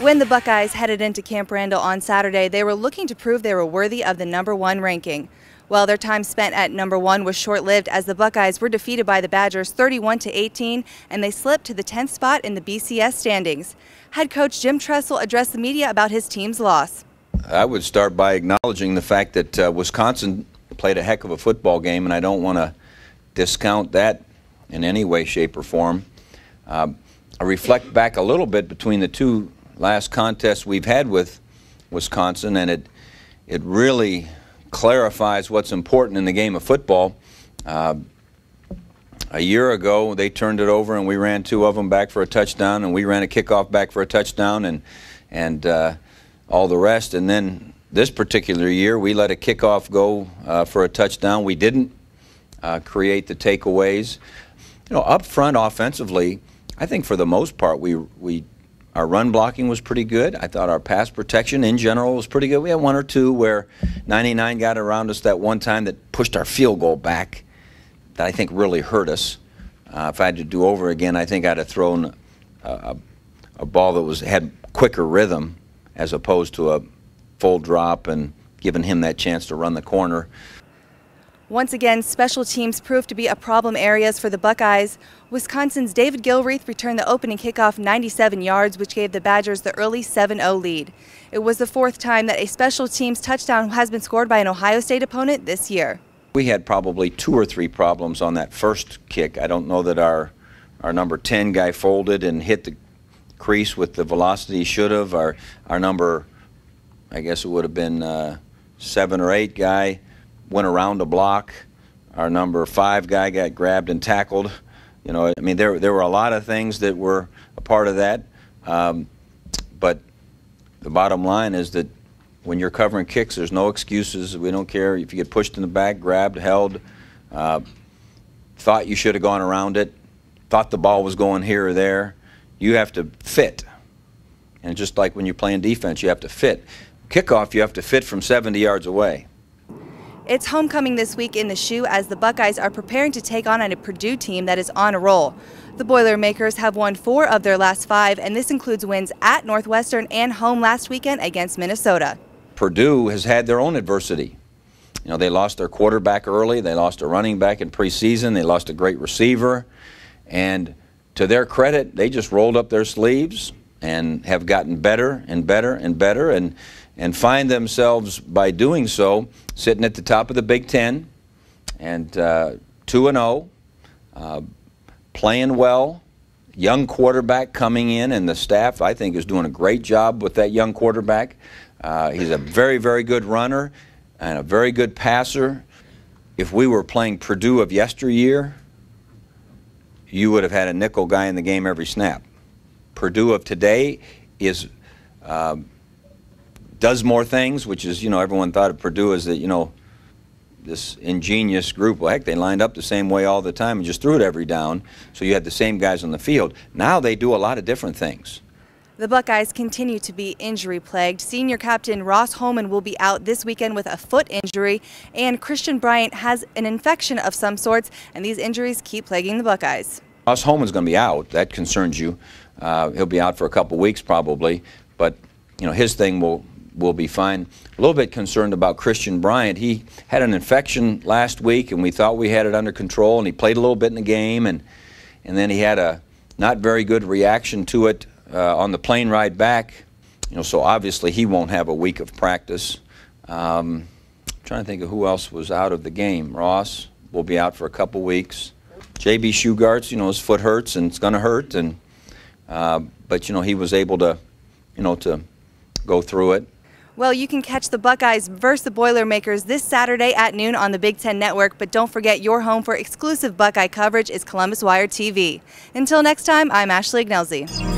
When the Buckeyes headed into Camp Randall on Saturday, they were looking to prove they were worthy of the #1 ranking. Well, their time spent at #1 was short-lived as the Buckeyes were defeated by the Badgers 31-18, and they slipped to the 10th spot in the BCS standings. Head coach Jim Tressel addressed the media about his team's loss. I would start by acknowledging the fact that Wisconsin played a heck of a football game, and I don't want to discount that in any way, shape, or form. I reflect back a little bit between the two last contests we've had with Wisconsin, and it really clarifies what's important in the game of football. A year ago, they turned it over, and we ran two of them back for a touchdown, and we ran a kickoff back for a touchdown, and all the rest. And then this particular year, we let a kickoff go for a touchdown. We didn't create the takeaways. You know, up front offensively, I think for the most part, our run blocking was pretty good. I thought our pass protection in general was pretty good. We had one or two where 99 got around us that one time that pushed our field goal back that I think really hurt us. If I had to do over again, I think I'd have thrown a ball that had quicker rhythm as opposed to a full drop and given him that chance to run the corner. Once again, special teams proved to be a problem areas for the Buckeyes. Wisconsin's David Gilreath returned the opening kickoff 97 yards, which gave the Badgers the early 7-0 lead. It was the fourth time that a special teams touchdown has been scored by an Ohio State opponent this year. We had probably 2 or 3 problems on that first kick. I don't know that our number 10 guy folded and hit the crease with the velocity he should have. Our number, I guess it would have been 7 or 8 guy, went around a block. Our number 5 guy got grabbed and tackled. You know, I mean, there were a lot of things that were a part of that. But the bottom line is that when you're covering kicks, there's no excuses. We don't care if you get pushed in the back, grabbed, held, thought you should have gone around it, thought the ball was going here or there. You have to fit. And just like when you're playing defense, you have to fit. Kickoff, you have to fit from 70 yards away. It's homecoming this week in the shoe as the Buckeyes are preparing to take on a Purdue team that is on a roll. The Boilermakers have won 4 of their last 5, and this includes wins at Northwestern and home last weekend against Minnesota. Purdue has had their own adversity. You know, they lost their quarterback early, they lost a running back in preseason, they lost a great receiver, and to their credit, they just rolled up their sleeves and have gotten better and better and better, and find themselves, by doing so, sitting at the top of the Big Ten and 2-0, playing well, young quarterback coming in, and the staff, I think, is doing a great job with that young quarterback. He's a very, very good runner and a very good passer. If we were playing Purdue of yesteryear, you would have had a nickel guy in the game every snap. Purdue of today is does more things, which is, you know, everyone thought of Purdue as that, you know, this ingenious group. Well, heck, they lined up the same way all the time and just threw it every down, so you had the same guys on the field. Now they do a lot of different things. The Buckeyes continue to be injury-plagued. Senior captain Ross Holman will be out this weekend with a foot injury, and Christian Bryant has an infection of some sorts, and these injuries keep plaguing the Buckeyes. Ross Holman's going to be out. That concerns you. He'll be out for a couple weeks probably, but, you know, his thing will be fine. A little bit concerned about Christian Bryant. He had an infection last week, and we thought we had it under control, and he played a little bit in the game, and then he had a not very good reaction to it on the plane ride back. You know, so obviously he won't have a week of practice. Trying to think of who else was out of the game. Ross will be out for a couple weeks. J.B. Shugarts, you know, his foot hurts, and it's going to hurt, and but, you know, he was able to, you know, to go through it. Well, you can catch the Buckeyes versus the Boilermakers this Saturday at noon on the Big Ten Network, but don't forget your home for exclusive Buckeye coverage is Columbus Wire TV. Until next time, I'm Ashleigh Ignelzi.